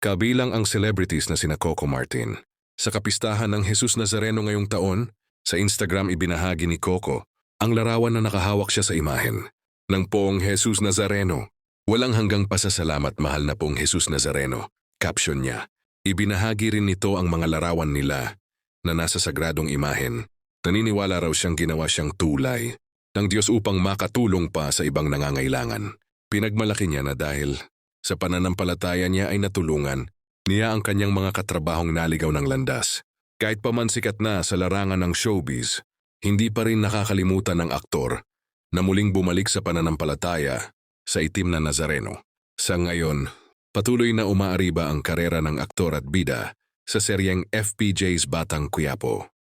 kabilang ang celebrities na sina Coco Martin. Sa kapistahan ng Jesus Nazareno ngayong taon, sa Instagram ibinahagi ni Coco ang larawan na nakahawak siya sa imahen ng poong Jesus Nazareno. Walang hanggang pasasalamat, mahal na poong Jesus Nazareno. Caption niya. Ibinahagi rin nito ang mga larawan nila na nasa sagradong imahen. Naniniwala raw siyang ginawa siyang tulay ng Diyos upang makatulong pa sa ibang nangangailangan. Pinagmalaki niya na dahil sa pananampalataya niya ay natulungan niya ang kanyang mga katrabahong naligaw ng landas. Kahit pa man sikat na sa larangan ng showbiz, hindi pa rin nakakalimutan ng aktor na muling bumalik sa pananampalataya sa itim na Nazareno. Sa ngayon, patuloy na umaariba ang karera ng aktor at bida sa seryeng FPJ's Batang Quiapo.